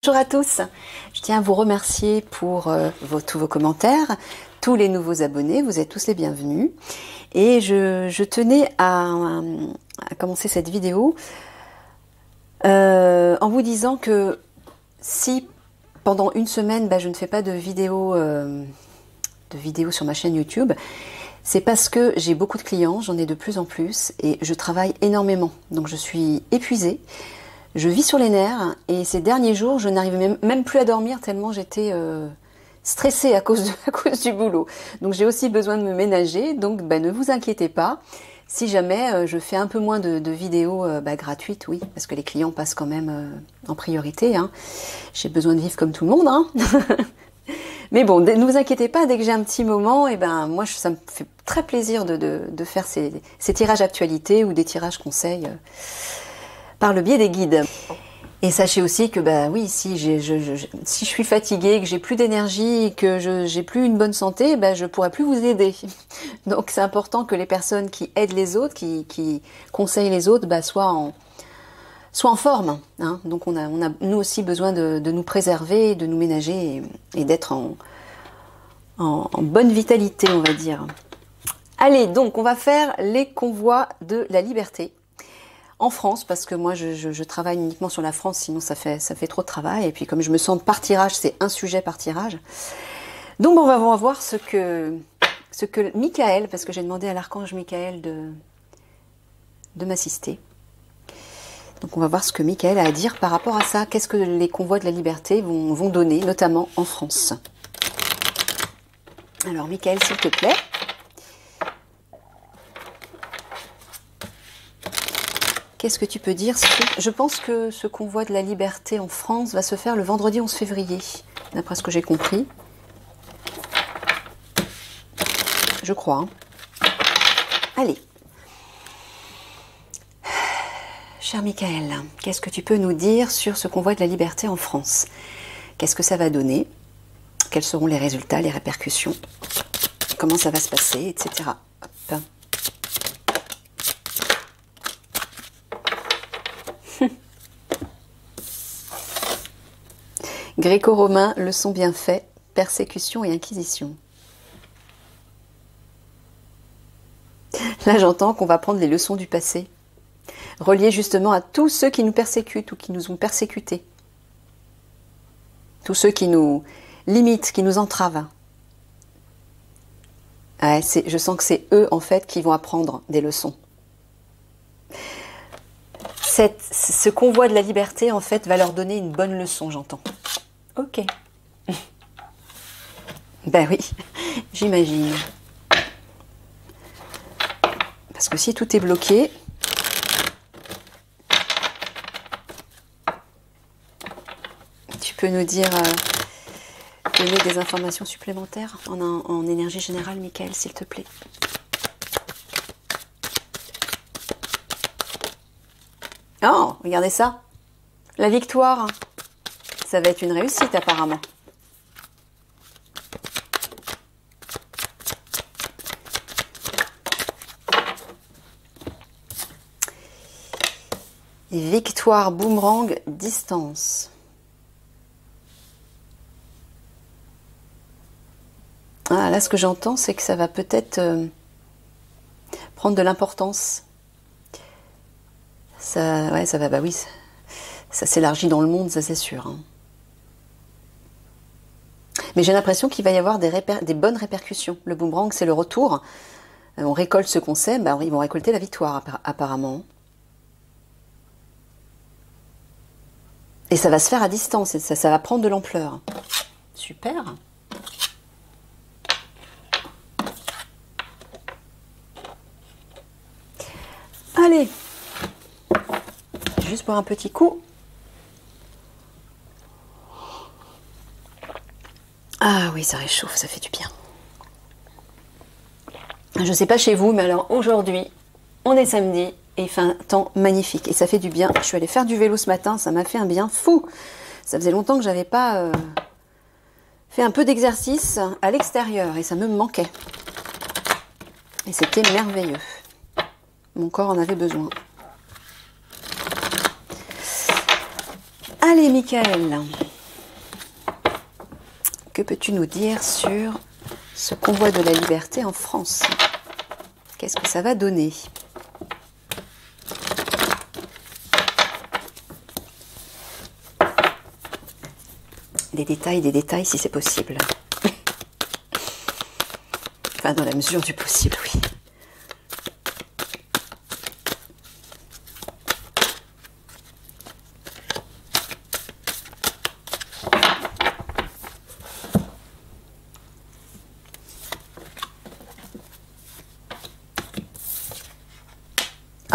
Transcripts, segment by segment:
Bonjour à tous, je tiens à vous remercier pour tous vos commentaires, tous les nouveaux abonnés, vous êtes tous les bienvenus. Et je tenais à commencer cette vidéo en vous disant que si pendant une semaine je ne fais pas de vidéo sur ma chaîne YouTube, c'est parce que j'ai beaucoup de clients, j'en ai de plus en plus et je travaille énormément. Donc je suis épuisée. Je vis sur les nerfs et ces derniers jours, je n'arrivais même plus à dormir tellement j'étais stressée à cause du boulot. Donc j'ai aussi besoin de me ménager, donc ne vous inquiétez pas. Si jamais je fais un peu moins de vidéos gratuites, oui, parce que les clients passent quand même en priorité. Hein. J'ai besoin de vivre comme tout le monde. Hein. Mais bon, ne vous inquiétez pas, dès que j'ai un petit moment, moi ça me fait très plaisir de faire ces tirages actualités ou des tirages conseils. Par le biais des guides. Et sachez aussi que oui, si je suis fatiguée, que j'ai plus d'énergie, que j'ai plus une bonne santé, je pourrais plus vous aider. Donc c'est important que les personnes qui aident les autres, qui conseillent les autres, soient en forme. Hein. Donc on a nous aussi besoin de nous préserver, de nous ménager et d'être en bonne vitalité, on va dire. Allez, donc on va faire les convois de la liberté. En France, parce que moi je travaille uniquement sur la France, sinon ça fait trop de travail. Et puis comme je me sens par tirage, c'est un sujet par tirage. Donc on va voir ce que Michael, parce que j'ai demandé à l'archange Michael de m'assister. Donc on va voir ce que Michael a à dire par rapport à ça. Qu'est-ce que les convois de la liberté vont donner, notamment en France. Alors Michael, s'il te plaît. Qu'est-ce que tu peux dire? Je pense que ce convoi de la liberté en France va se faire le vendredi 11 février, d'après ce que j'ai compris. Je crois. Hein. Allez. Cher Michael, qu'est-ce que tu peux nous dire sur ce convoi de la liberté en France? Qu'est-ce que ça va donner? Quels seront les résultats, les répercussions? Comment ça va se passer, etc. Hop. Gréco-romain, leçon bien fait, persécution et inquisition. Là, j'entends qu'on va prendre les leçons du passé, reliées justement à tous ceux qui nous persécutent ou qui nous ont persécutés. Tous ceux qui nous limitent, qui nous entravent. Ouais, je sens que c'est eux, en fait, qui vont apprendre des leçons. Ce convoi de la liberté, en fait, va leur donner une bonne leçon, j'entends. Ok. Oui, j'imagine. Parce que si tout est bloqué, tu peux nous dire, donner des informations supplémentaires en énergie générale, Michael, s'il te plaît. Oh, regardez ça. La victoire. Ça va être une réussite apparemment. Victoire, boomerang, distance. Ah, là, ce que j'entends, c'est que ça va peut-être prendre de l'importance. Ça va, oui, ça s'élargit dans le monde, ça c'est sûr. Hein. Mais j'ai l'impression qu'il va y avoir des bonnes répercussions. Le boomerang, c'est le retour. On récolte ce qu'on sait, ils vont récolter la victoire, apparemment. Et ça va se faire à distance, et ça va prendre de l'ampleur. Super. Allez. Juste pour un petit coup. Ah oui, ça réchauffe, ça fait du bien. Je ne sais pas chez vous, mais alors aujourd'hui, on est samedi et il fait un temps magnifique et ça fait du bien. Je suis allée faire du vélo ce matin, ça m'a fait un bien fou. Ça faisait longtemps que j'avais pas fait un peu d'exercice à l'extérieur et ça me manquait. Et c'était merveilleux. Mon corps en avait besoin. Allez, Michael. que peux-tu nous dire sur ce convoi de la liberté en France? Qu'est-ce que ça va donner? Des détails si c'est possible. Enfin, dans la mesure du possible, oui.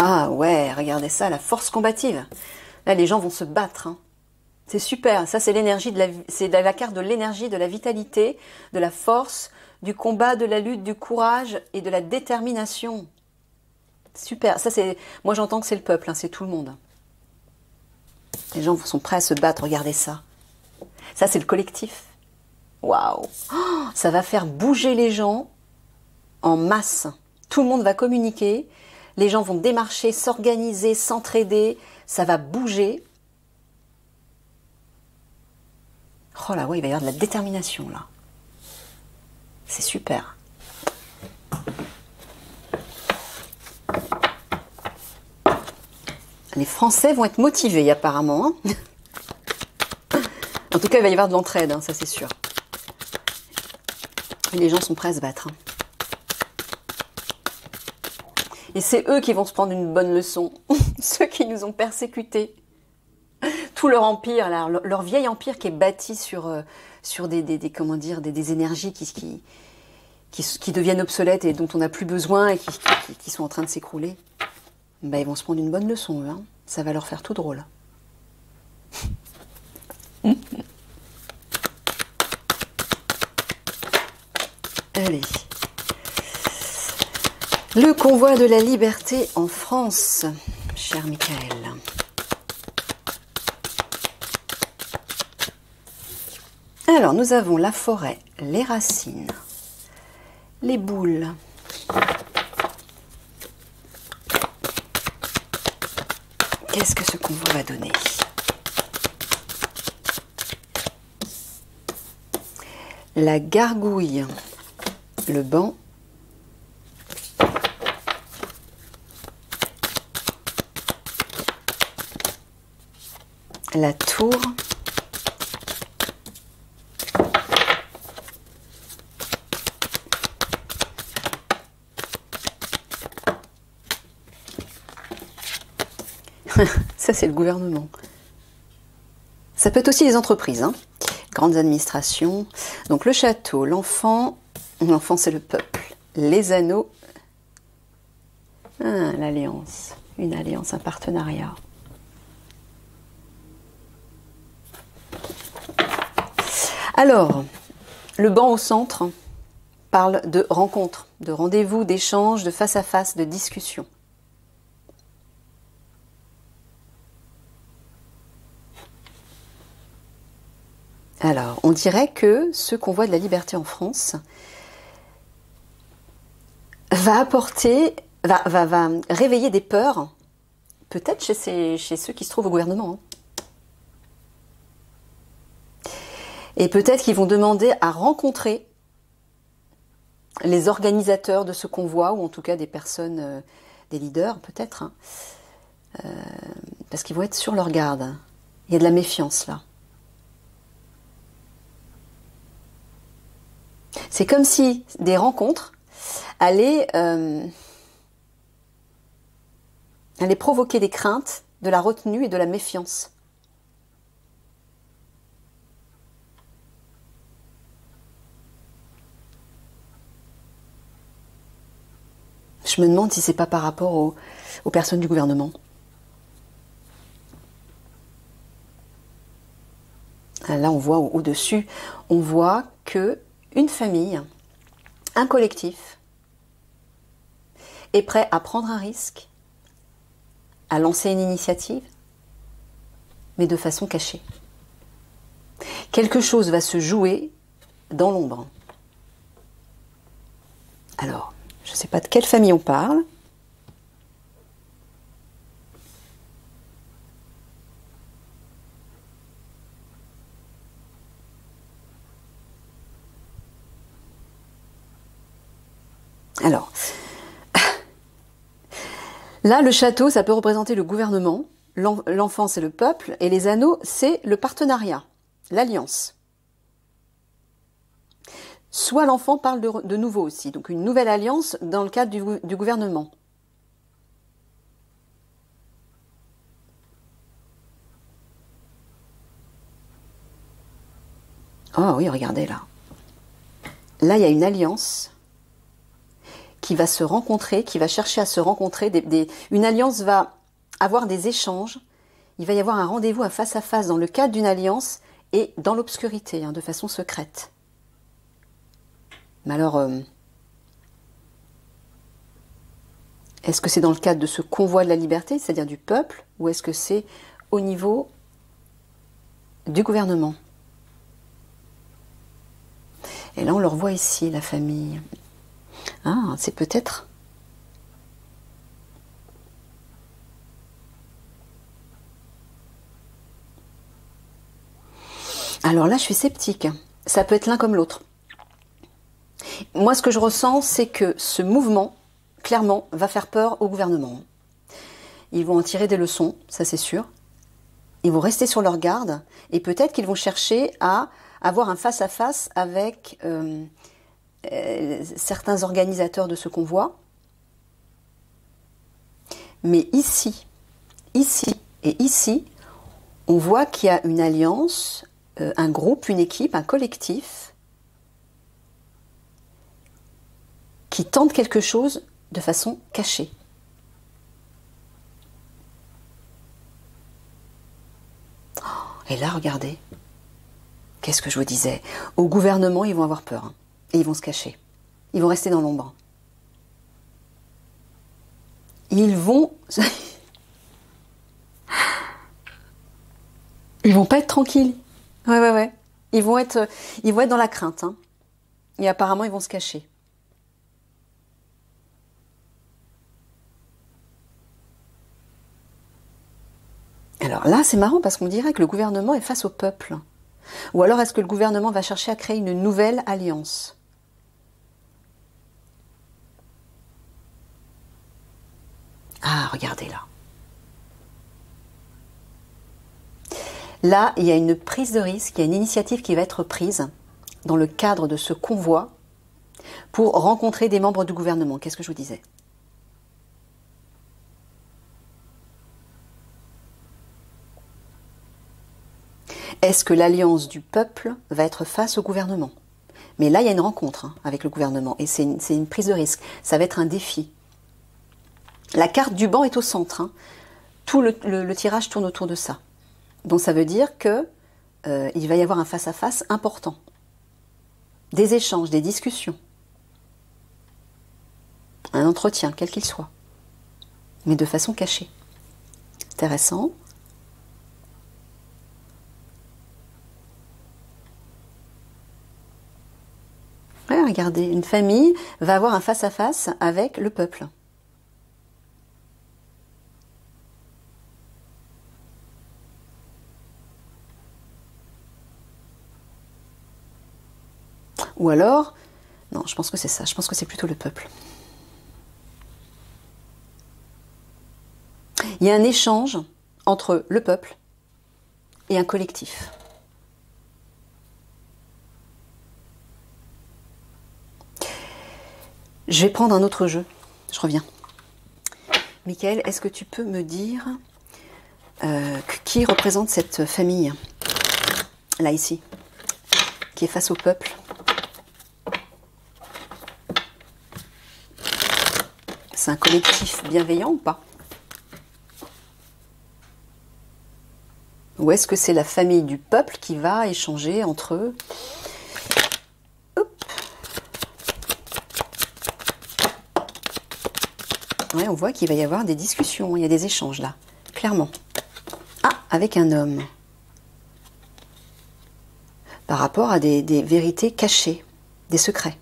Ah ouais, regardez ça, la force combative. Là, les gens vont se battre. Hein. C'est super. Ça, c'est l'énergie c'est la carte de l'énergie, de la vitalité, de la force, du combat, de la lutte, du courage et de la détermination. Super. Ça, c'est. Moi, j'entends que c'est le peuple. Hein, c'est tout le monde. Les gens sont prêts à se battre. Regardez ça. Ça, c'est le collectif. Waouh. Oh, ça va faire bouger les gens en masse. Tout le monde va communiquer. Les gens vont démarcher, s'organiser, s'entraider. Ça va bouger. Oh là, ouais, il va y avoir de la détermination, là. C'est super. Les Français vont être motivés, apparemment. Hein. En tout cas, il va y avoir de l'entraide, hein, ça c'est sûr. Et les gens sont prêts à se battre. Hein. Et c'est eux qui vont se prendre une bonne leçon. Ceux qui nous ont persécutés. Tout leur empire, là, leur vieil empire qui est bâti sur comment dire, des énergies qui deviennent obsolètes et dont on n'a plus besoin et qui sont en train de s'écrouler. Ben, ils vont se prendre une bonne leçon, eux, hein. Ça va leur faire tout drôle. Allez. Le convoi de la liberté en France, cher Michael. Alors, nous avons la forêt, les racines, les boules. Qu'est-ce que ce convoi va donner? La gargouille, le banc, la tour, ça c'est le gouvernement. Ça peut être aussi les entreprises, hein. Grandes administrations. Donc le château, l'enfant c'est le peuple. Les anneaux, l'alliance, une alliance, un partenariat. Alors, le banc au centre parle de rencontre, de rendez-vous, d'échange, de face à face, de discussion. Alors, on dirait que ce convoi de la liberté en France va réveiller des peurs, peut-être chez ceux qui se trouvent au gouvernement. Hein. Et peut-être qu'ils vont demander à rencontrer les organisateurs de ce convoi, ou en tout cas des personnes, des leaders peut-être, hein, parce qu'ils vont être sur leur garde. Il y a de la méfiance là. C'est comme si des rencontres allaient provoquer des craintes, de la retenue et de la méfiance. Je me demande si c'est pas par rapport aux personnes du gouvernement. Là, on voit au-dessus, on voit que une famille, un collectif, est prêt à prendre un risque, à lancer une initiative, mais de façon cachée. Quelque chose va se jouer dans l'ombre. Alors, je ne sais pas de quelle famille on parle. Alors, là, le château, ça peut représenter le gouvernement, l'enfant, c'est le peuple, et les anneaux, c'est le partenariat, l'alliance. Soit l'enfant parle de nouveau aussi, donc une nouvelle alliance dans le cadre du gouvernement. Oh oui, regardez là. Là, il y a une alliance qui va se rencontrer, qui va chercher à se rencontrer. Une alliance va avoir des échanges. Il va y avoir un rendez-vous, un face-à-face dans le cadre d'une alliance et dans l'obscurité, de façon secrète. Mais alors, est-ce que c'est dans le cadre de ce convoi de la liberté, c'est-à-dire du peuple, ou est-ce que c'est au niveau du gouvernement? Et là, on le revoit ici, la famille. Ah, c'est peut-être... Alors là, je suis sceptique. Ça peut être l'un comme l'autre. Moi, ce que je ressens, c'est que ce mouvement, clairement, va faire peur au gouvernement. Ils vont en tirer des leçons, ça c'est sûr. Ils vont rester sur leur garde et peut-être qu'ils vont chercher à avoir un face-à-face avec certains organisateurs de ce convoi. Mais ici et ici, on voit qu'il y a une alliance, un groupe, une équipe, un collectif qui tente quelque chose de façon cachée. Et là, regardez, qu'est-ce que je vous disais? Au gouvernement, ils vont avoir peur, et ils vont se cacher. Ils vont rester dans l'ombre. Ils vont pas être tranquilles. Ouais. Ils vont être dans la crainte. Et apparemment, ils vont se cacher. Alors là, c'est marrant parce qu'on dirait que le gouvernement est face au peuple. Ou alors est-ce que le gouvernement va chercher à créer une nouvelle alliance? Ah, regardez là. Là, il y a une prise de risque, il y a une initiative qui va être prise dans le cadre de ce convoi pour rencontrer des membres du gouvernement. Qu'est-ce que je vous disais? Est-ce que l'alliance du peuple va être face au gouvernement? Mais là, il y a une rencontre avec le gouvernement et c'est une prise de risque. Ça va être un défi. La carte du banc est au centre. Tout le tirage tourne autour de ça. Donc ça veut dire que il va y avoir un face-à-face important. Des échanges, des discussions. Un entretien, quel qu'il soit. Mais de façon cachée. Intéressant. Ouais, regardez, une famille va avoir un face-à-face avec le peuple. Ou alors, non, je pense que c'est ça, je pense que c'est plutôt le peuple. Il y a un échange entre le peuple et un collectif. Je vais prendre un autre jeu, je reviens. Michael, est-ce que tu peux me dire qui représente cette famille, là ici, qui est face au peuple? C'est un collectif bienveillant ou pas? Ou est-ce que c'est la famille du peuple qui va échanger entre eux? Ouais, on voit qu'il va y avoir des discussions, il y a des échanges là, clairement. Ah, avec un homme. Par rapport à des vérités cachées, des secrets.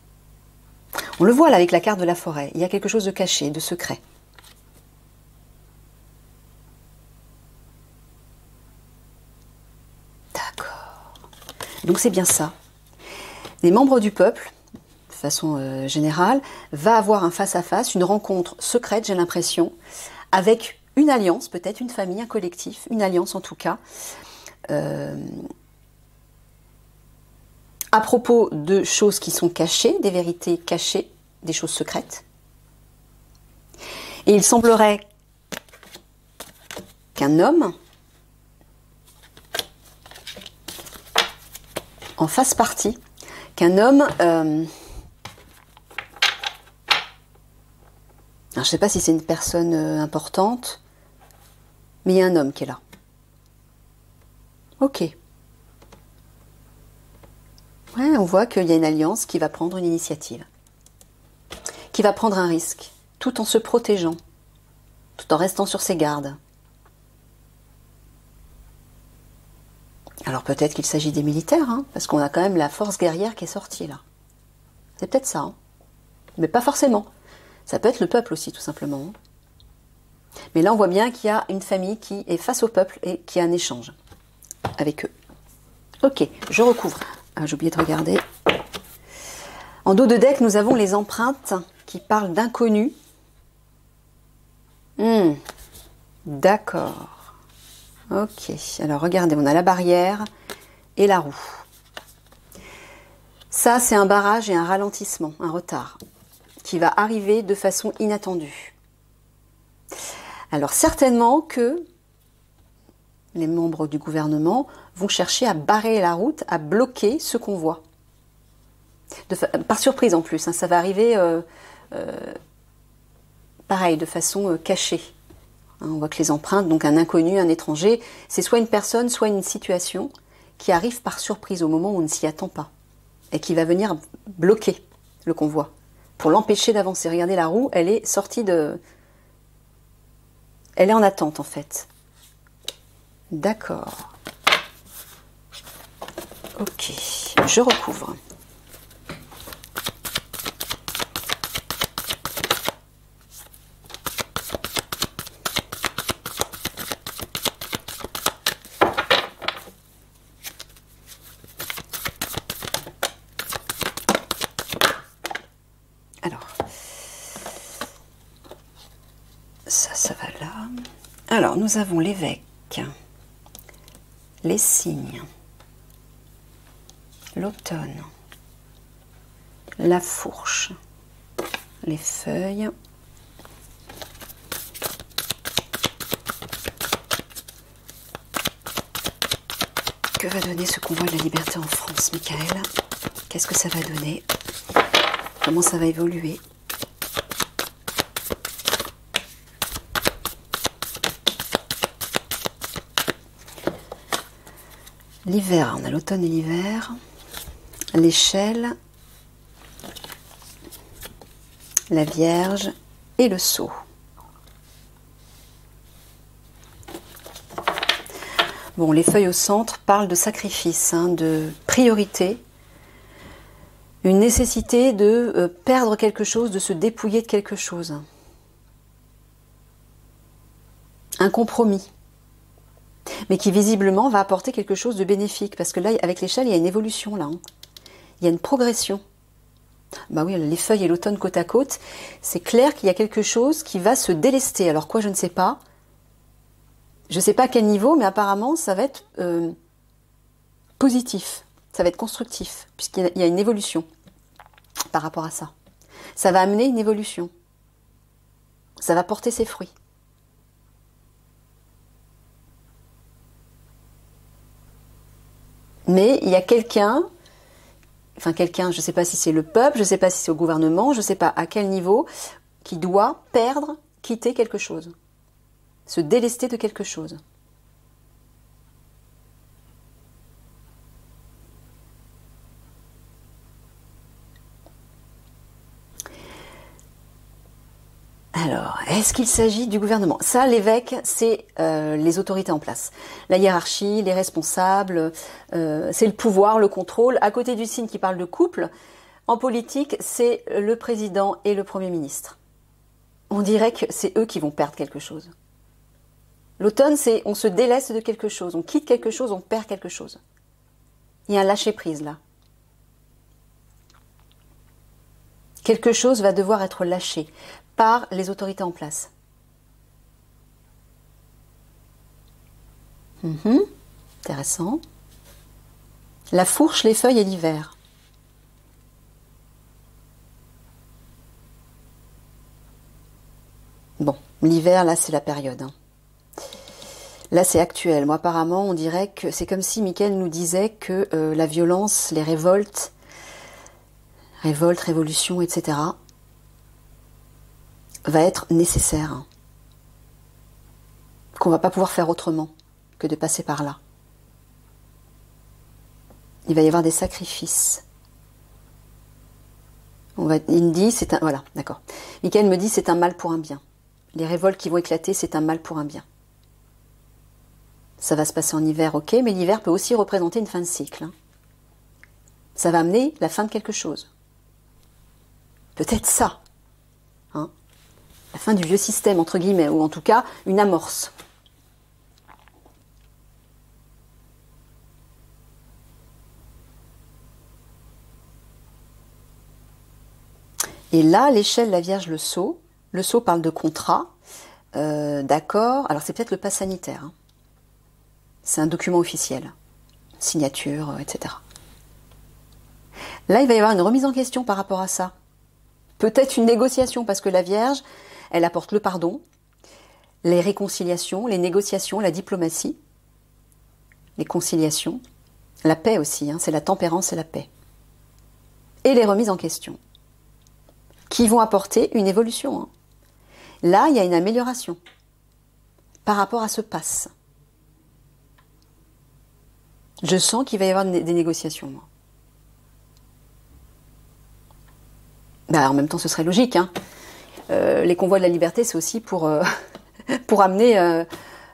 On le voit là avec la carte de la forêt, il y a quelque chose de caché, de secret. D'accord. Donc c'est bien ça. Les membres du peuple, façon générale, va avoir un face-à-face, une rencontre secrète, j'ai l'impression, avec une alliance, peut-être une famille, un collectif, une alliance en tout cas, à propos de choses qui sont cachées, des vérités cachées, des choses secrètes. Et il semblerait qu'un homme en fasse partie, qu'un homme... alors je ne sais pas si c'est une personne importante, mais il y a un homme qui est là. Ok. Ouais, on voit qu'il y a une alliance qui va prendre une initiative, qui va prendre un risque, tout en se protégeant, tout en restant sur ses gardes. Alors peut-être qu'il s'agit des militaires, hein, parce qu'on a quand même la force guerrière qui est sortie là. C'est peut-être ça, hein. Mais pas forcément. Ça peut être le peuple aussi, tout simplement. Hein. Mais là, on voit bien qu'il y a une famille qui est face au peuple et qui a un échange avec eux. Ok, je recouvre. Ah, j'ai oublié de regarder. En dos de deck, nous avons les empreintes qui parlent d'inconnus. D'accord. Ok, alors regardez, on a la barrière et la roue. Ça, c'est un barrage et un ralentissement, un retard, qui va arriver de façon inattendue. Alors certainement que les membres du gouvernement vont chercher à barrer la route, à bloquer ce qu'on voit. Par surprise en plus, hein, ça va arriver pareil, de façon cachée. Hein, on voit que les empreintes, donc un inconnu, un étranger, c'est soit une personne, soit une situation qui arrive par surprise au moment où on ne s'y attend pas et qui va venir bloquer le convoi pour l'empêcher d'avancer. Regardez la roue, elle est sortie de... Elle est en attente en fait. D'accord. Ok, je recouvre. Alors, ça va là. Alors, nous avons l'évêque, les signes, l'automne, la fourche, les feuilles, que va donner ce convoi de la liberté en France, Michael? Qu'est-ce que ça va donner? Comment ça va évoluer? L'hiver, on a l'automne et l'hiver, l'échelle, la Vierge et le sceau. Bon, les feuilles au centre parlent de sacrifice, hein, de priorité, une nécessité de perdre quelque chose, de se dépouiller de quelque chose. Un compromis, mais qui visiblement va apporter quelque chose de bénéfique, parce que là, avec l'échelle, il y a une évolution, là. Hein. Il y a une progression. Bah oui, les feuilles et l'automne côte à côte, c'est clair qu'il y a quelque chose qui va se délester. Alors quoi, je ne sais pas. Je ne sais pas à quel niveau, mais apparemment, ça va être positif. Ça va être constructif, puisqu'il y a une évolution par rapport à ça. Ça va amener une évolution. Ça va porter ses fruits. Mais il y a quelqu'un, je ne sais pas si c'est le peuple, je ne sais pas si c'est au gouvernement, je ne sais pas à quel niveau, qui doit perdre, quitter quelque chose. Se délester de quelque chose. Alors, est-ce qu'il s'agit du gouvernement? Ça, l'évêque, c'est les autorités en place. La hiérarchie, les responsables, c'est le pouvoir, le contrôle. À côté du signe qui parle de couple, en politique, c'est le président et le Premier ministre. On dirait que c'est eux qui vont perdre quelque chose. L'automne, c'est on se délaisse de quelque chose, on quitte quelque chose, on perd quelque chose. Il y a un lâcher-prise là. Quelque chose va devoir être lâché par les autorités en place. Intéressant. La fourche, les feuilles et l'hiver. Bon, l'hiver, là, c'est la période. Là, c'est actuel. Moi, apparemment, on dirait que c'est comme si Michael nous disait que la violence, les révoltes, révolutions, etc., va être nécessaire. Qu'on va pas pouvoir faire autrement que de passer par là. Il va y avoir des sacrifices. Il me dit, c'est un... Voilà, d'accord. Michael me dit, c'est un mal pour un bien. Les révoltes qui vont éclater, c'est un mal pour un bien. Ça va se passer en hiver, ok, mais l'hiver peut aussi représenter une fin de cycle. Ça va amener la fin de quelque chose. Peut-être ça. La fin du vieux système, entre guillemets, ou en tout cas, une amorce. Et là, l'échelle, la Vierge, le sceau. Le sceau parle de contrat, d'accord. Alors c'est peut-être le pass sanitaire. C'est un document officiel. Signature, etc. Là, il va y avoir une remise en question par rapport à ça. Peut-être une négociation, parce que la Vierge, elle apporte le pardon, les réconciliations, les négociations, la diplomatie, les conciliations, la paix aussi, c'est la tempérance et la paix. Et les remises en question, qui vont apporter une évolution. Là, il y a une amélioration par rapport à ce pass. Je sens qu'il va y avoir des négociations. En même temps, ce serait logique. Les convois de la liberté, c'est aussi pour amener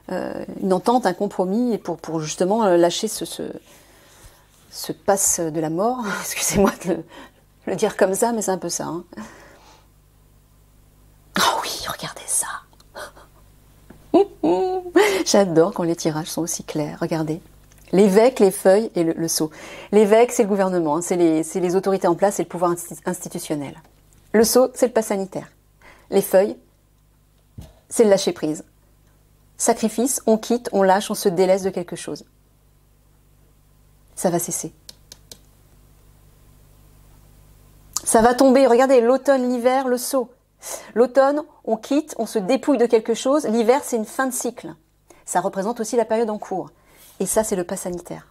une entente, un compromis, et pour justement lâcher ce pass de la mort. Excusez-moi de le dire comme ça, mais c'est un peu ça. Oh oui, regardez ça. J'adore quand les tirages sont aussi clairs. Regardez. L'évêque, les feuilles et le sceau. L'évêque, c'est le gouvernement, c'est les autorités en place, c'est le pouvoir institutionnel. Le sceau, c'est le pass sanitaire. Les feuilles, c'est le lâcher-prise. Sacrifice, on quitte, on lâche, on se délaisse de quelque chose. Ça va cesser. Ça va tomber, regardez, l'automne, l'hiver, le sceau. L'automne, on quitte, on se dépouille de quelque chose. L'hiver, c'est une fin de cycle. Ça représente aussi la période en cours. Et ça, c'est le pass sanitaire.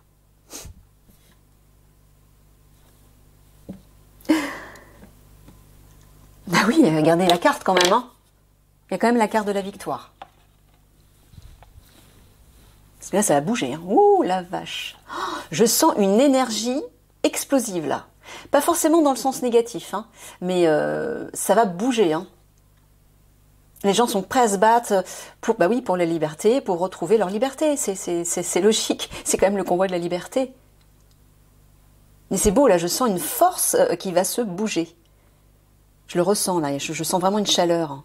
Oui, regardez la carte quand même. Il y a quand même la carte de la victoire. Parce que là, ça va bouger. Ouh, la vache. Je sens une énergie explosive là. Pas forcément dans le sens négatif, mais ça va bouger. Les gens sont prêts à se battre pour la liberté, pour retrouver leur liberté. C'est logique. C'est quand même le convoi de la liberté. Mais c'est beau, là, je sens une force qui va se bouger. Je le ressens, là. Je sens vraiment une chaleur.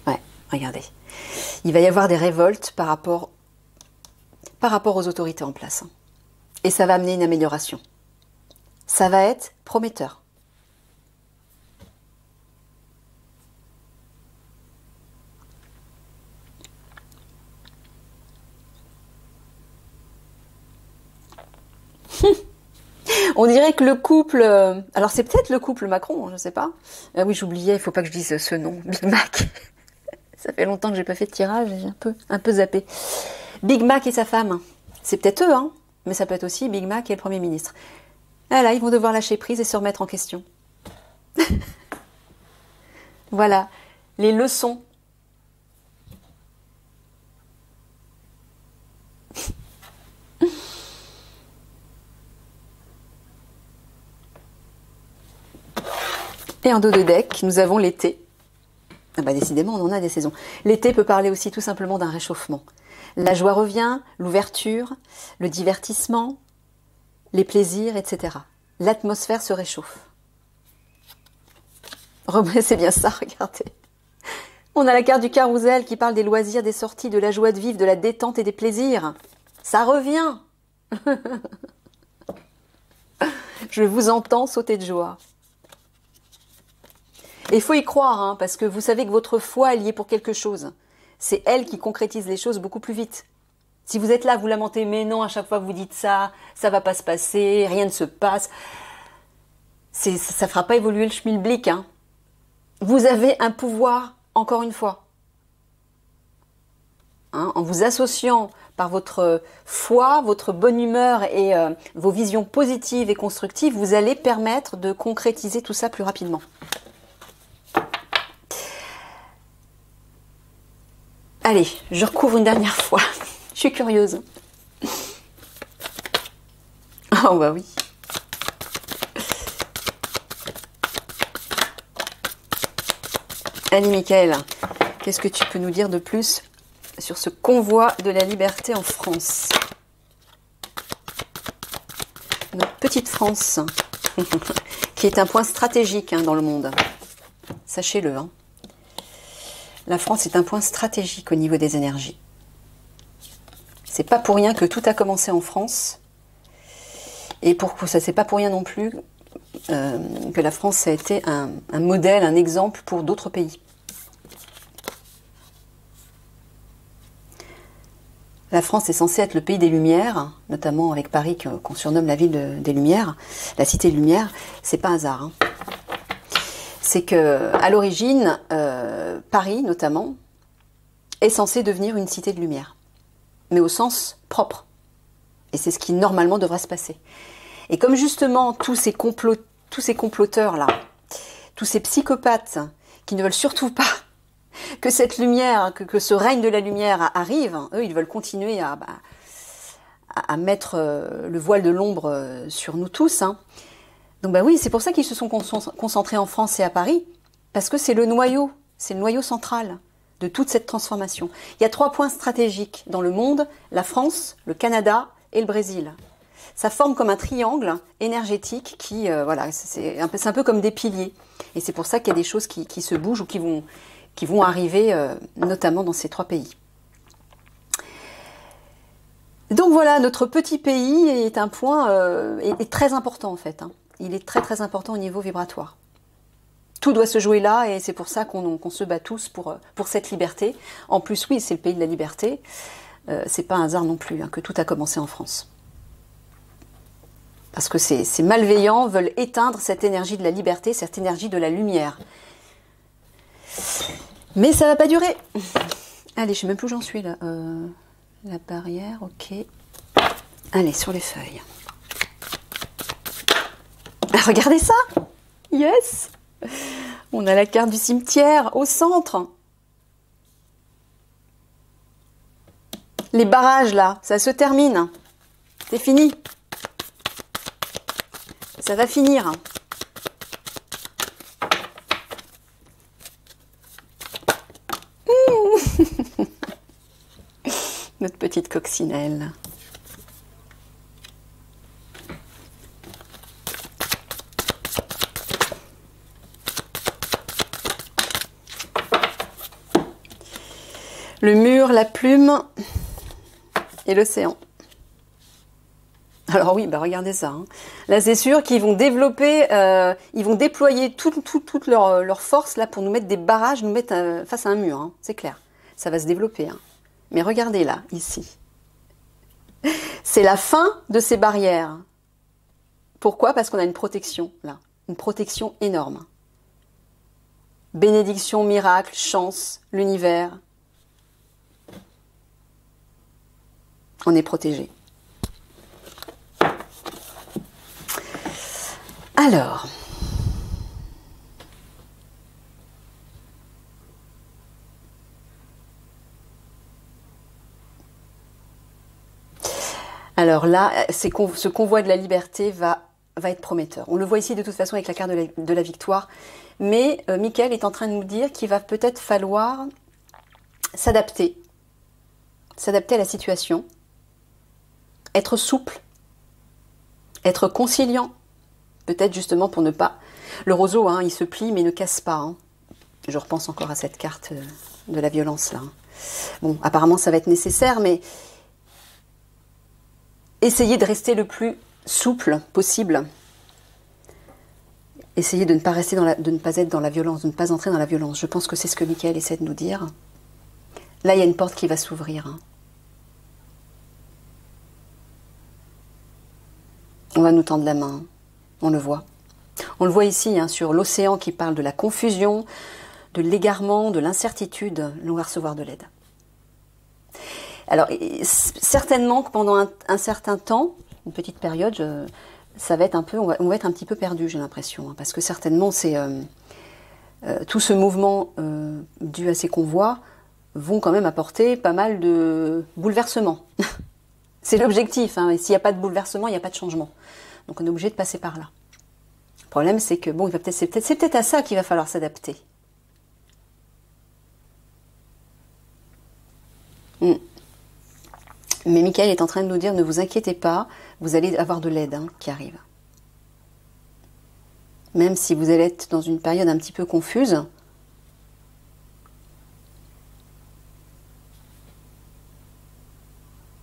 Ouais, regardez. Il va y avoir des révoltes par rapport aux autorités en place. Et ça va amener une amélioration. Ça va être prometteur. On dirait que le couple... alors c'est peut-être le couple Macron, je ne sais pas. Ah oui, j'oubliais, il ne faut pas que je dise ce nom. Big Mac. Ça fait longtemps que j'ai pas fait de tirage, j'ai un peu zappé. Big Mac et sa femme. C'est peut-être eux, mais ça peut être aussi Big Mac et le Premier ministre. Ah là, ils vont devoir lâcher prise et se remettre en question. Voilà, les leçons. Et en dos de deck, nous avons l'été. Décidément, on en a des saisons. L'été peut parler aussi tout simplement d'un réchauffement. La joie revient, l'ouverture, le divertissement, les plaisirs, etc. L'atmosphère se réchauffe. C'est bien ça, regardez. On a la carte du carrousel qui parle des loisirs, des sorties, de la joie de vivre, de la détente et des plaisirs. Ça revient. Je vous entends sauter de joie. Et il faut y croire, hein, parce que vous savez que votre foi est liée pour quelque chose. C'est elle qui concrétise les choses beaucoup plus vite. Si vous êtes là, vous lamentez, mais non, à chaque fois que vous dites ça, ça va pas se passer, rien ne se passe. Ça fera pas évoluer le schmilblick. Hein. Vous avez un pouvoir, encore une fois. Hein, en vous associant par votre foi, votre bonne humeur et vos visions positives et constructives, vous allez permettre de concrétiser tout ça plus rapidement. Allez, je recouvre une dernière fois. Je suis curieuse. Oh bah oui. Allez Michael, qu'est-ce que tu peux nous dire de plus sur ce convoi de la liberté en France? Notre petite France, qui est un point stratégique dans le monde. Sachez-le. Hein. La France est un point stratégique au niveau des énergies. C'est pas pour rien que tout a commencé en France. Et ça c'est pas pour rien non plus que la France a été un modèle, un exemple pour d'autres pays. La France est censée être le pays des Lumières, notamment avec Paris qu'on surnomme la ville des Lumières, la cité des Lumières. C'est pas un hasard. Hein. C'est que à l'origine, Paris notamment est censé devenir une cité de lumière, mais au sens propre. Et c'est ce qui normalement devrait se passer. Et comme justement tous ces comploteurs là, tous ces psychopathes qui ne veulent surtout pas que cette lumière, que ce règne de la lumière arrive, eux ils veulent continuer à mettre le voile de l'ombre sur nous tous. Hein. Donc bah oui, c'est pour ça qu'ils se sont concentrés en France et à Paris, parce que c'est le noyau central de toute cette transformation. Il y a 3 points stratégiques dans le monde, la France, le Canada et le Brésil. Ça forme comme un triangle énergétique qui, voilà, c'est un peu comme des piliers. Et c'est pour ça qu'il y a des choses qui se bougent ou qui vont arriver, notamment dans ces 3 pays. Donc voilà, notre petit pays est un point est très important en fait. Hein. Il est très très important au niveau vibratoire. Tout doit se jouer là et c'est pour ça qu'on se bat tous pour cette liberté. En plus, oui, c'est le pays de la liberté. C'est pas un hasard non plus que tout a commencé en France. Parce que ces malveillants veulent éteindre cette énergie de la liberté, cette énergie de la lumière. Mais ça va pas durer. Allez, je sais même plus où j'en suis là. La barrière, ok. Allez, sur les feuilles. Ah, regardez ça! Yes! On a la carte du cimetière au centre. Les barrages là, ça se termine. C'est fini. Ça va finir. Notre petite coccinelle. Le mur, la plume et l'océan. Alors oui, bah regardez ça. Hein. Là, c'est sûr qu'ils vont développer, ils vont déployer toute leur force là pour nous mettre des barrages, nous mettre face à un mur. Hein. C'est clair. Ça va se développer. Hein. Mais regardez là, ici. C'est la fin de ces barrières. Pourquoi? Parce qu'on a une protection là. Une protection énorme. Bénédiction, miracle, chance, l'univers. On est protégé. Alors, là, ce convoi de la liberté va être prometteur. On le voit ici de toute façon avec la carte de la victoire. Mais Michael est en train de nous dire qu'il va peut-être falloir s'adapter à la situation, être souple, être conciliant, peut-être justement pour ne pas... Le roseau, hein, il se plie mais ne casse pas. Hein. Je repense encore à cette carte de la violence là. Bon, apparemment ça va être nécessaire, mais essayez de rester le plus souple possible. Essayez de ne pas rester de ne pas être dans la violence, de ne pas entrer dans la violence. Je pense que c'est ce que Michael essaie de nous dire. Là, il y a une porte qui va s'ouvrir. Hein. On va nous tendre la main. On le voit. On le voit ici, hein, sur l'océan qui parle de la confusion, de l'égarement, de l'incertitude. On va recevoir de l'aide. Alors, certainement que pendant un certain temps, une petite période, ça va être un peu, on va être un petit peu perdu, j'ai l'impression, hein, parce que certainement, c'est tout ce mouvement dû à ces convois vont quand même apporter pas mal de bouleversements. C'est l'objectif, hein, et s'il n'y a pas de bouleversement, il n'y a pas de changement. Donc on est obligé de passer par là. Le problème, c'est que bon, c'est peut-être à ça qu'il va falloir s'adapter. Mais Michael est en train de nous dire, ne vous inquiétez pas, vous allez avoir de l'aide qui arrive. Même si vous allez être dans une période un petit peu confuse.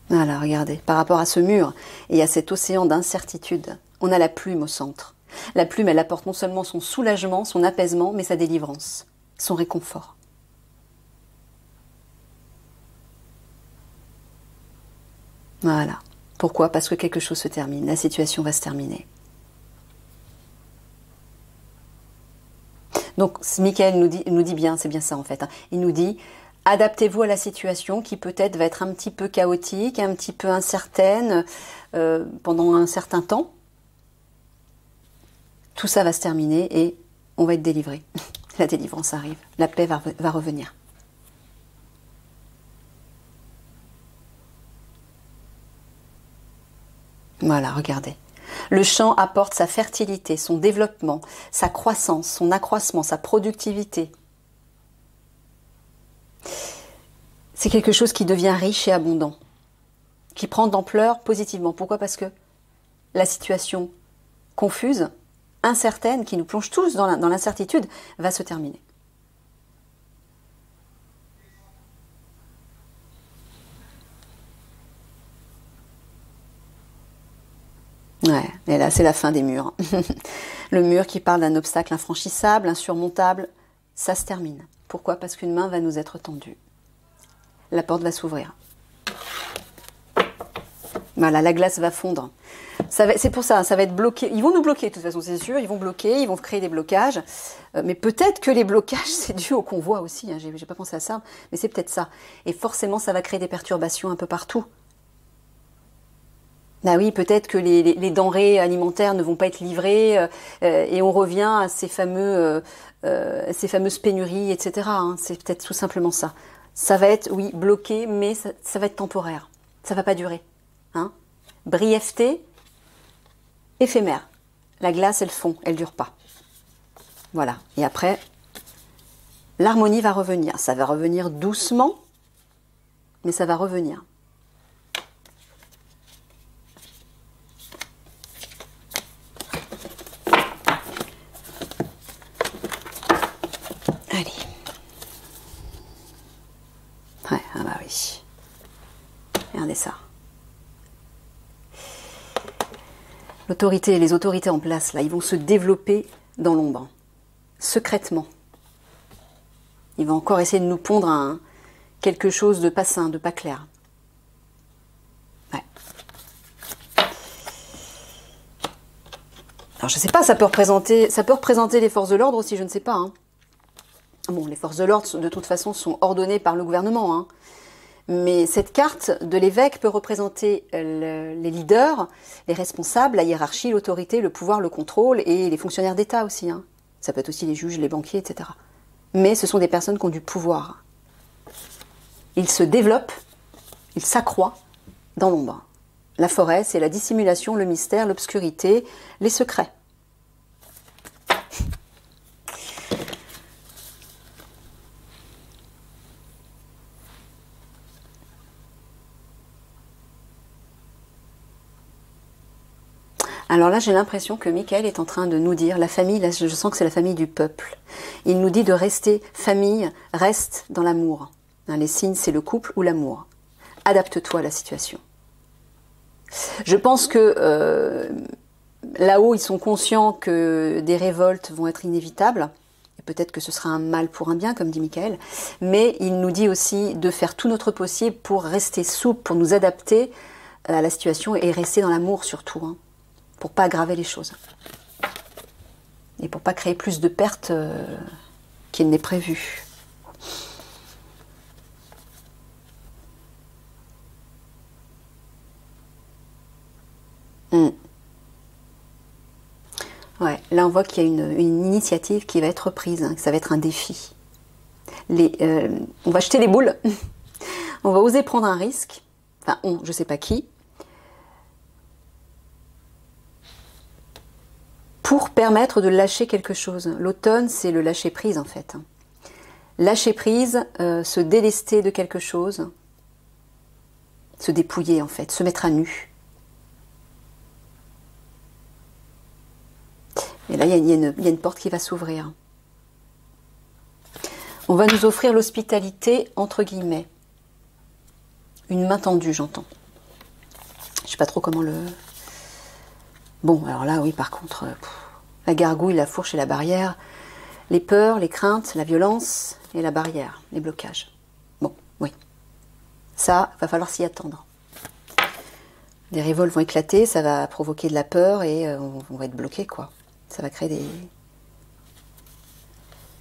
Voilà, regardez, par rapport à ce mur et à cet océan d'incertitude, on a la plume au centre. La plume, elle apporte non seulement son soulagement, son apaisement, mais sa délivrance, son réconfort. Voilà. Pourquoi? Parce que quelque chose se termine, la situation va se terminer. Donc, Michael nous dit bien, c'est bien ça en fait, hein. Il nous dit, adaptez-vous à la situation qui peut-être va être un petit peu chaotique, un petit peu incertaine pendant un certain temps. Tout ça va se terminer et on va être délivré. La délivrance arrive, la paix va revenir. Voilà, regardez. Le champ apporte sa fertilité, son développement, sa croissance, son accroissement, sa productivité. C'est quelque chose qui devient riche et abondant, qui prend d'ampleur positivement. Pourquoi? Parce que la situation confuse, incertaine, qui nous plonge tous dans l'incertitude, va se terminer. Ouais, et là c'est la fin des murs. Le mur qui parle d'un obstacle infranchissable, insurmontable, ça se termine. Pourquoi? Parce qu'une main va nous être tendue. La porte va s'ouvrir. Voilà, la glace va fondre. C'est pour ça, ça va être bloqué. Ils vont nous bloquer de toute façon, c'est sûr. Ils vont bloquer, ils vont créer des blocages. Mais peut-être que les blocages, c'est dû au convoi aussi. Hein, j'ai pas pensé à ça, mais c'est peut-être ça. Et forcément, ça va créer des perturbations un peu partout. Bah oui, peut-être que les denrées alimentaires ne vont pas être livrées et on revient à ces fameuses pénuries, etc. Hein. C'est peut-être tout simplement ça. Ça va être, oui, bloqué, mais ça va être temporaire. Ça va pas durer. Hein. Brièveté, éphémère. La glace, elle fond, elle dure pas. Voilà. Et après, l'harmonie va revenir. Ça va revenir doucement, mais ça va revenir. Allez. Ouais, ah bah oui. Regardez ça. Les autorités en place, là, ils vont se développer dans l'ombre, secrètement. Ils vont encore essayer de nous pondre quelque chose de pas sain, de pas clair. Ouais. Alors je sais pas, ça peut représenter les forces de l'ordre aussi, je ne sais pas. Hein. Bon, les forces de l'ordre, de toute façon, sont ordonnées par le gouvernement. Hein. Mais cette carte de l'évêque peut représenter les leaders, les responsables, la hiérarchie, l'autorité, le pouvoir, le contrôle et les fonctionnaires d'État aussi. Hein. Ça peut être aussi les juges, les banquiers, etc. Mais ce sont des personnes qui ont du pouvoir. Ils se développent, ils s'accroissent dans l'ombre. La forêt, c'est la dissimulation, le mystère, l'obscurité, les secrets. Alors là, j'ai l'impression que Michael est en train de nous dire, la famille, là, je sens que c'est la famille du peuple. Il nous dit de rester famille, reste dans l'amour. Hein, les signes, c'est le couple ou l'amour. Adapte-toi à la situation. Je pense que là-haut, ils sont conscients que des révoltes vont être inévitables. Et peut-être que ce sera un mal pour un bien, comme dit Michael. Mais il nous dit aussi de faire tout notre possible pour rester souple, pour nous adapter à la situation et rester dans l'amour surtout. Hein. Pour pas aggraver les choses. Et pour pas créer plus de pertes qu'il n'est prévu. Ouais, là on voit qu'il y a une initiative qui va être prise, hein, que ça va être un défi. On va jeter les boules, on va oser prendre un risque, enfin je sais pas qui, pour permettre de lâcher quelque chose. L'automne, c'est le lâcher prise en fait. Lâcher prise, se délester de quelque chose, se dépouiller en fait, se mettre à nu. Et là, il y a une porte qui va s'ouvrir. On va nous offrir l'hospitalité, entre guillemets. Une main tendue, j'entends. Je sais pas trop comment le... Bon, alors là, oui, par contre, la gargouille, la fourche et la barrière, les peurs, les craintes, la violence et la barrière, les blocages. Bon, oui. Ça, va falloir s'y attendre. Des révoltes vont éclater, ça va provoquer de la peur et on va être bloqué, quoi. Ça va créer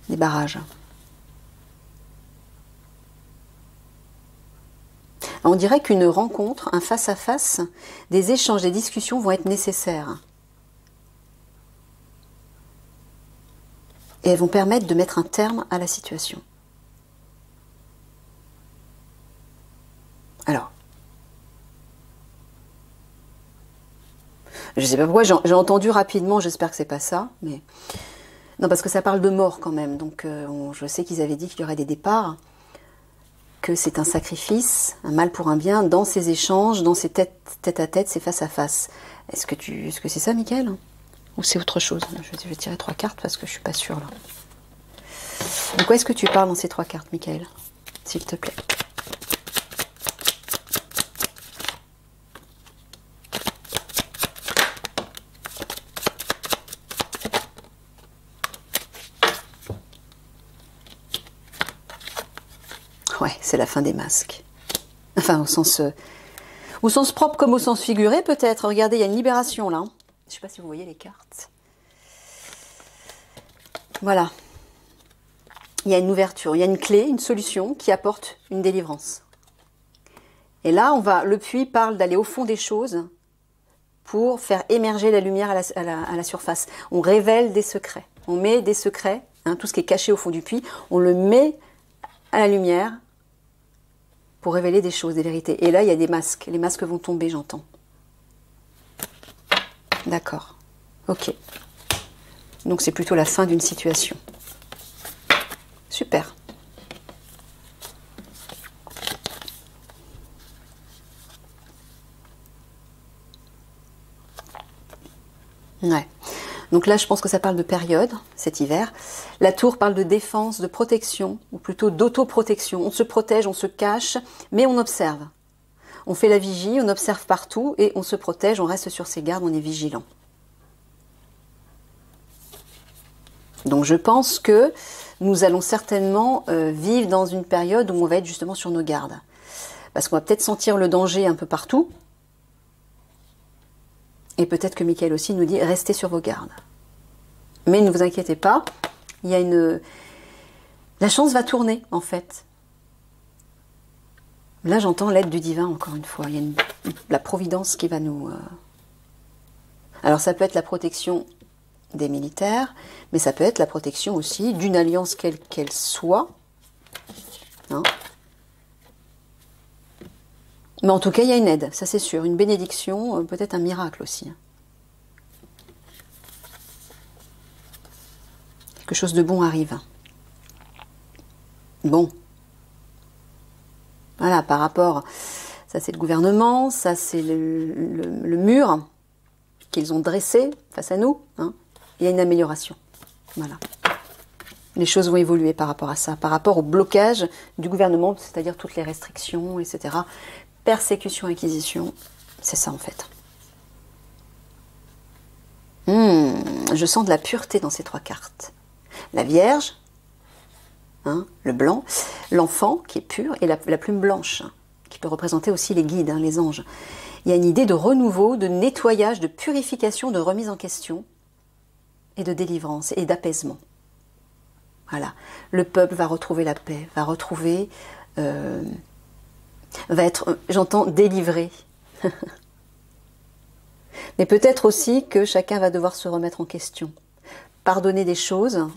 des barrages. On dirait qu'une rencontre, un face-à-face, des échanges, des discussions vont être nécessaires. Et elles vont permettre de mettre un terme à la situation. Alors, je ne sais pas pourquoi, j'ai entendu rapidement, j'espère que c'est pas ça, mais... Non, parce que ça parle de mort quand même, donc je sais qu'ils avaient dit qu'il y aurait des départs, que c'est un sacrifice, un mal pour un bien, dans ces échanges, dans ces tête à tête, ces face à face. Est-ce que c'est ça, Michael? Ou c'est autre chose? Je vais tirer 3 cartes parce que je suis pas sûre, là. De quoi est-ce que tu parles dans ces 3 cartes, Michael? S'il te plaît. Ouais, c'est la fin des masques. Enfin, au sens propre comme au sens figuré, peut-être. Regardez, il y a une libération, là. Je ne sais pas si vous voyez les cartes. Voilà. Il y a une ouverture, il y a une clé, une solution qui apporte une délivrance. Et là, le puits parle d'aller au fond des choses pour faire émerger la lumière à la surface. On révèle des secrets. On met des secrets, hein, tout ce qui est caché au fond du puits, on le met à la lumière pour révéler des choses, des vérités. Et là, il y a des masques. Les masques vont tomber, j'entends. D'accord. Ok. Donc c'est plutôt la fin d'une situation. Super. Ouais. Donc là, je pense que ça parle de période, cet hiver. La tour parle de défense, de protection, ou plutôt d'autoprotection. On se protège, on se cache, mais on observe. On fait la vigie, on observe partout, et on se protège, on reste sur ses gardes, on est vigilant. Donc je pense que nous allons certainement vivre dans une période où on va être justement sur nos gardes. Parce qu'on va peut-être sentir le danger un peu partout. Et peut-être que Michael aussi nous dit, restez sur vos gardes. Mais ne vous inquiétez pas, il y a la chance va tourner, en fait. Là, j'entends l'aide du divin, encore une fois. Il y a la providence qui va nous... Alors, ça peut être la protection des militaires, mais ça peut être la protection aussi d'une alliance quelle qu'elle soit. Hein. Mais en tout cas, il y a une aide, ça c'est sûr. Une bénédiction, peut-être un miracle aussi. Quelque chose de bon arrive. Bon. Voilà, par rapport... Ça c'est le gouvernement, ça c'est le mur. qu'ils ont dressé face à nous, hein, il y a une amélioration. Voilà. Les choses vont évoluer par rapport à ça, par rapport au blocage du gouvernement, c'est-à-dire toutes les restrictions, etc. Persécution, acquisition, c'est ça en fait. Je sens de la pureté dans ces 3 cartes. La Vierge, hein, le blanc, l'enfant qui est pur et la plume blanche, hein, qui peut représenter aussi les guides, hein, les anges. Il y a une idée de renouveau, de nettoyage, de purification, de remise en question et de délivrance et d'apaisement. Voilà. Le peuple va retrouver la paix, va retrouver, va être, j'entends, délivré. Mais peut-être aussi que chacun va devoir se remettre en question, pardonner des choses.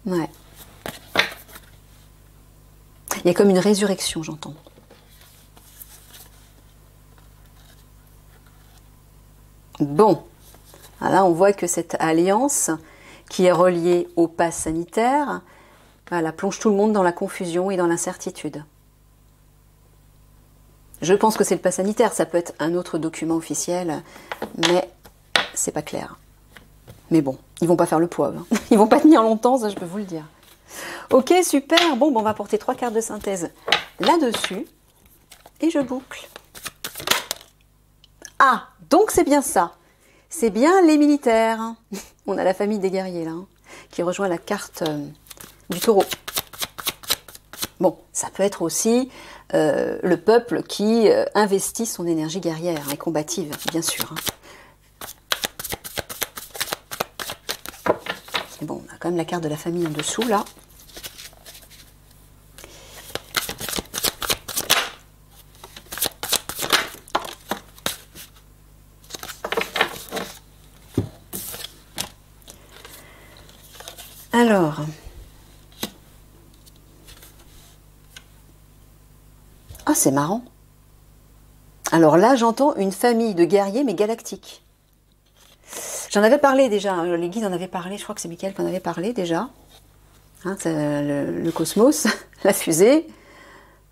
Ouais. Il y a comme une résurrection, j'entends. Bon, là on voit que cette alliance qui est reliée au pass sanitaire, voilà, plonge tout le monde dans la confusion et dans l'incertitude. Je pense que c'est le pass sanitaire, ça peut être un autre document officiel, mais c'est pas clair. Mais bon, ils vont pas faire le poids, hein. Ils vont pas tenir longtemps, ça je peux vous le dire. Ok, super, bon, on va porter 3 cartes de synthèse là-dessus, et je boucle. Ah, donc c'est bien ça. C'est bien les militaires. On a la famille des guerriers là, hein, qui rejoint la carte du taureau. Bon, ça peut être aussi le peuple qui investit son énergie guerrière et combative, bien sûr. Hein. Et bon, on a quand même la carte de la famille en dessous là. Alors, ah c'est marrant. Alors là, j'entends une famille de guerriers, mais galactiques. J'en avais parlé déjà, hein, les guides en avaient parlé, je crois que c'est Michael qui en avait parlé déjà. Hein, le cosmos, la fusée.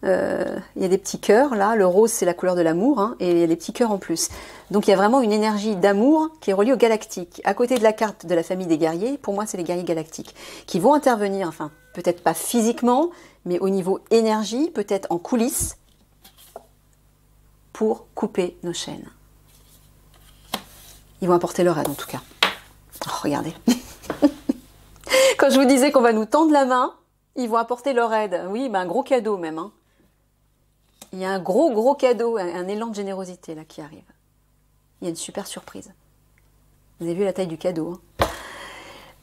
Il y a des petits cœurs là, le rose c'est la couleur de l'amour, hein, et il y a des petits cœurs en plus. Donc il y a vraiment une énergie d'amour qui est reliée au galactique. À côté de la carte de la famille des guerriers, pour moi c'est les guerriers galactiques, qui vont intervenir, enfin peut-être pas physiquement, mais au niveau énergie, peut-être en coulisses, pour couper nos chaînes. Ils vont apporter leur aide en tout cas. Oh, regardez. Quand je vous disais qu'on va nous tendre la main, ils vont apporter leur aide. Oui, ben un gros cadeau même, hein. Il y a un gros cadeau, un élan de générosité là qui arrive. Il y a une super surprise. Vous avez vu la taille du cadeau, hein.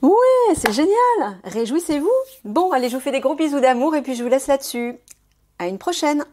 Ouais, c'est génial. Réjouissez-vous. Bon, allez, je vous fais des gros bisous d'amour et puis je vous laisse là-dessus. À une prochaine.